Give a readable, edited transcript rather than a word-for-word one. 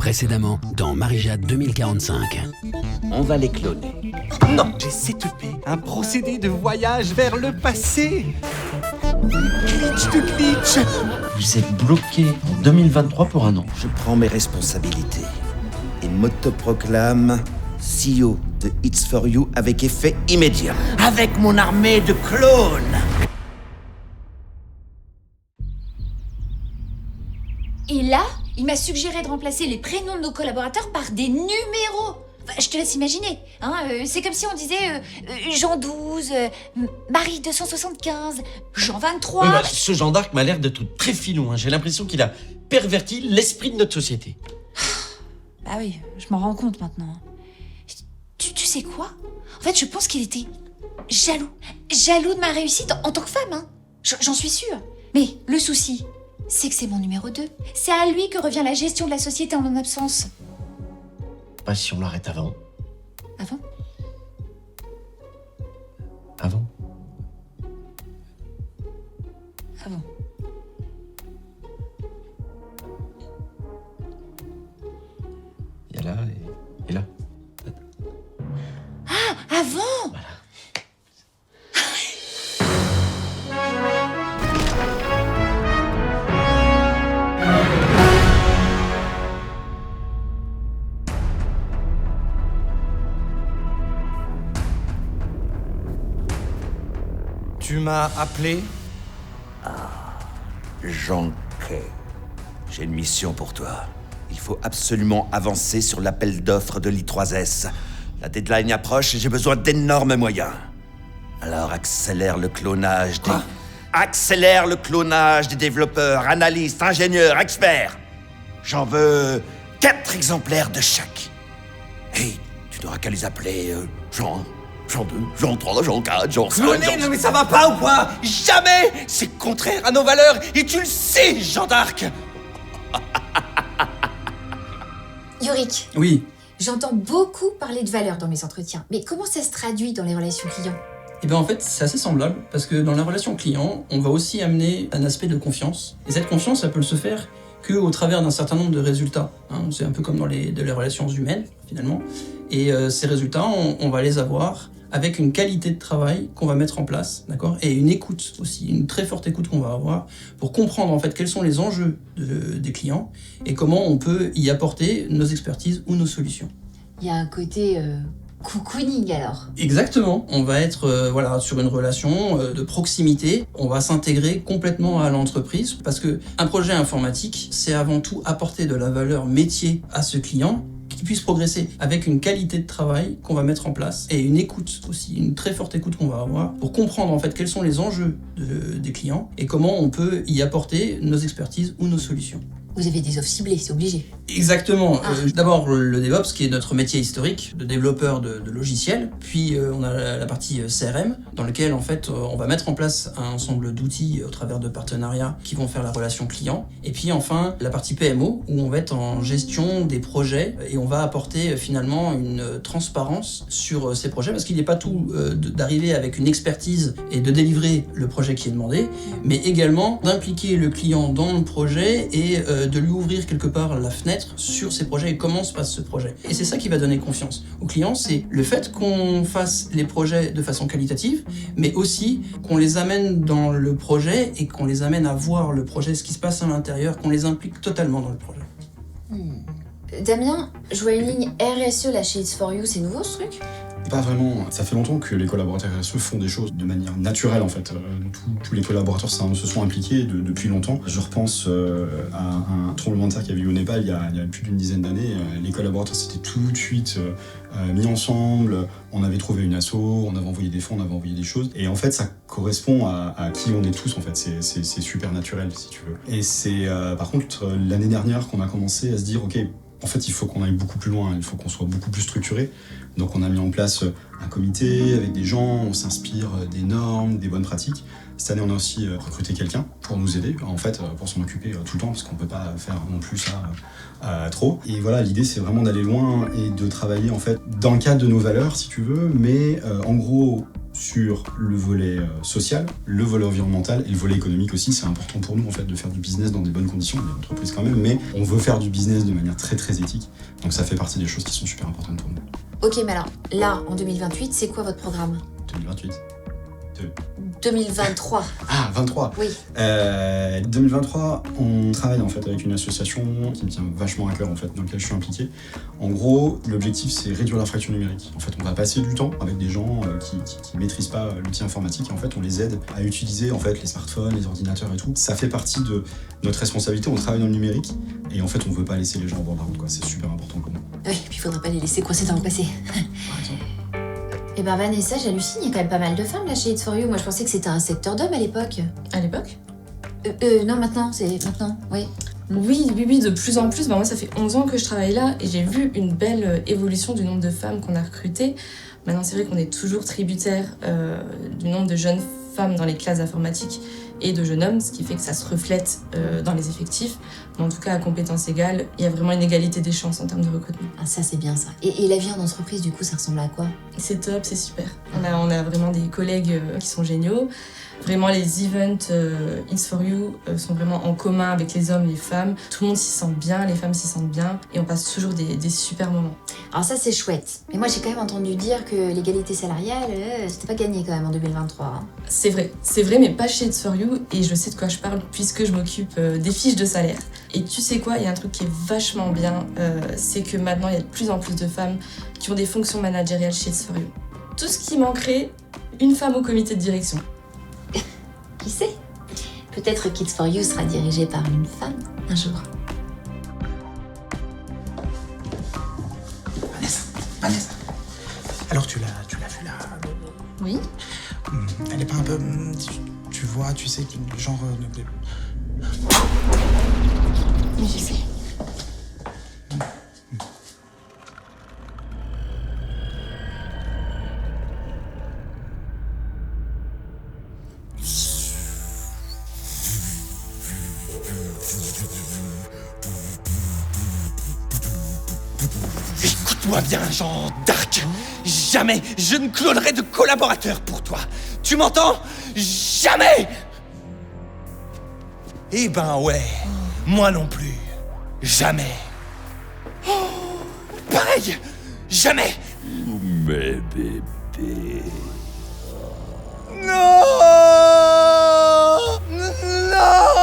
Précédemment, dans Marie-Jade 2045. On va les cloner. Non, j'ai setupé un procédé de voyage vers le passé. Glitch de glitch. Vous êtes bloqué en 2023 pour un an. Je prends mes responsabilités et m'autoproclame CEO de It's For You avec effet immédiat. Avec mon armée de clones. Et là, il m'a suggéré de remplacer les prénoms de nos collaborateurs par des numéros. Enfin, je te laisse imaginer. C'est comme si on disait Jean 12, Marie 275, Jean 23... Oui, ce Jean d'Arc m'a l'air d'être très filou. J'ai l'impression qu'il a perverti l'esprit de notre société. Bah oui, je m'en rends compte maintenant. Tu sais quoi? En fait, je pense qu'il était jaloux. Jaloux de ma réussite en tant que femme. J'en suis sûre. Mais le souci, c'est que c'est mon numéro 2. C'est à lui que revient la gestion de la société en mon absence. Pas si on l'arrête avant. Avant? Avant. Avant. Il y a là et là. Ah, avant! Voilà. Tu m'as appelé? Jean Kay, j'ai une mission pour toi. Il faut absolument avancer sur l'appel d'offres de l'I3S. La deadline approche et j'ai besoin d'énormes moyens. Alors accélère le clonage des... Accélère le clonage des développeurs, analystes, ingénieurs, experts. J'en veux 4 exemplaires de chaque. Et tu n'auras qu'à les appeler Jean 2, Jean 3, Jean 4, Jean 5... Cloné, non mais ça va pas ou quoi? Jamais! C'est contraire à nos valeurs et tu le sais, Jean d'Arc! Yorick, Oui. j'entends beaucoup parler de valeurs dans mes entretiens. Mais comment ça se traduit dans les relations clients? Et bien en fait, c'est assez semblable, parce que dans la relation client, on va aussi amener un aspect de confiance. Et cette confiance, ça peut se faire qu'au travers d'un certain nombre de résultats. C'est un peu comme dans les relations humaines, finalement. Et ces résultats, on va les avoir avec une qualité de travail qu'on va mettre en place, d'accord, et une écoute aussi, une très forte écoute qu'on va avoir pour comprendre en fait quels sont les enjeux des clients et comment on peut y apporter nos expertises ou nos solutions. Il y a un côté cocooning alors. Exactement, on va être sur une relation de proximité, on va s'intégrer complètement à l'entreprise parce que un projet informatique, c'est avant tout apporter de la valeur métier à ce client qui puisse progresser avec une qualité de travail qu'on va mettre en place et une écoute aussi, une très forte écoute qu'on va avoir pour comprendre en fait quels sont les enjeux des clients et comment on peut y apporter nos expertises ou nos solutions. Vous avez des offres ciblées, c'est obligé. Exactement. D'abord le DevOps qui est notre métier historique de développeur de logiciels, puis on a la partie CRM dans laquelle en fait on va mettre en place un ensemble d'outils au travers de partenariats qui vont faire la relation client, et puis enfin la partie PMO où on va être en gestion des projets et on va apporter finalement une transparence sur ces projets parce qu'il n'est pas tout d'arriver avec une expertise et de délivrer le projet qui est demandé, mais également d'impliquer le client dans le projet et de lui ouvrir quelque part la fenêtre sur ces projets et comment se passe ce projet. Et c'est ça qui va donner confiance au client, c'est le fait qu'on fasse les projets de façon qualitative, mais aussi qu'on les amène dans le projet et qu'on les amène à voir le projet, ce qui se passe à l'intérieur, qu'on les implique totalement dans le projet. Damien, je vois une ligne RSE là chez It's For You, c'est nouveau ce truc? Pas vraiment. Ça fait longtemps que les collaborateurs RSE font des choses de manière naturelle en fait. Tous les collaborateurs se sont impliqués depuis longtemps. Je repense à un tremblement de terre qu'il y avait eu au Népal il y a plus d'une dizaine d'années. Les collaborateurs s'étaient tout de suite mis ensemble. On avait trouvé une asso, on avait envoyé des fonds, on avait envoyé des choses. Et en fait, ça correspond à qui on est tous en fait. C'est super naturel si tu veux. Et c'est par contre l'année dernière qu'on a commencé à se dire ok. En fait, il faut qu'on aille beaucoup plus loin, il faut qu'on soit beaucoup plus structuré. Donc on a mis en place un comité avec des gens, on s'inspire des normes, des bonnes pratiques. Cette année, on a aussi recruté quelqu'un pour nous aider, en fait, pour s'en occuper tout le temps, parce qu'on peut pas faire non plus ça trop. Et voilà, l'idée, c'est vraiment d'aller loin et de travailler, en fait, dans le cadre de nos valeurs, si tu veux, mais en gros, sur le volet social, le volet environnemental et le volet économique aussi. C'est important pour nous en fait de faire du business dans des bonnes conditions, on est une entreprise quand même, mais on veut faire du business de manière très très éthique. Donc ça fait partie des choses qui sont super importantes pour nous. Ok, mais alors, là, en 2028, c'est quoi votre programme 2028. 2023. Ah, 23. Oui. 2023, on travaille en fait avec une association qui me tient vachement à cœur en fait, dans laquelle je suis impliqué. En gros, l'objectif c'est réduire la fracture numérique. En fait, on va passer du temps avec des gens qui maîtrisent pas l'outil informatique et en fait, on les aide à utiliser en fait les smartphones, les ordinateurs et tout. Ça fait partie de notre responsabilité. On travaille dans le numérique et en fait, on veut pas laisser les gens au bord de la route, quoi. C'est super important pour nous. Oui, et puis il faudrait pas les laisser coincés dans le passé. Par exemple. Eh ben Vanessa, j'hallucine, il y a quand même pas mal de femmes là chez It's For You. Moi je pensais que c'était un secteur d'hommes à l'époque. À l'époque? Non, maintenant, c'est maintenant, oui. Oui, de plus en plus. Moi, ça fait 11 ans que je travaille là et j'ai vu une belle évolution du nombre de femmes qu'on a recrutées. Maintenant, c'est vrai qu'on est toujours tributaire du nombre de jeunes femmes dans les classes d'informatique et de jeunes hommes, ce qui fait que ça se reflète dans les effectifs. Mais en tout cas, à compétences égales, il y a vraiment une égalité des chances en termes de recrutement. Ah, ça, c'est bien ça. Et la vie en entreprise, du coup, ça ressemble à quoi? C'est top, c'est super. On a vraiment des collègues qui sont géniaux. Vraiment, les events It's For You sont vraiment en commun avec les hommes, les femmes. Tout le monde s'y sent bien, les femmes s'y sentent bien. Et on passe toujours des super moments. Alors ça, c'est chouette. Mais moi, j'ai quand même entendu dire que l'égalité salariale, c'était pas gagné quand même en 2023. Hein. C'est vrai, mais pas chez It's For You. Et je sais de quoi je parle puisque je m'occupe des fiches de salaire. Et tu sais quoi, il y a un truc qui est vachement bien, c'est que maintenant, il y a de plus en plus de femmes qui ont des fonctions managériales chez It's For You. Tout ce qui manquerait, une femme au comité de direction. Qui sait? Peut-être qu'It's For You sera dirigé par une femme un jour. Vanessa. Alors tu l'as vu là? Oui. Elle est pas un peu... Tu vois, tu sais, genre... Oui, je sais. Écoute-moi bien, Jean d'Arc. Jamais je ne clonerai de collaborateurs pour toi. Tu m'entends? Jamais! Eh ben ouais, moi non plus. Jamais. Oh, pareil, jamais. Mes bébés. Non! Non!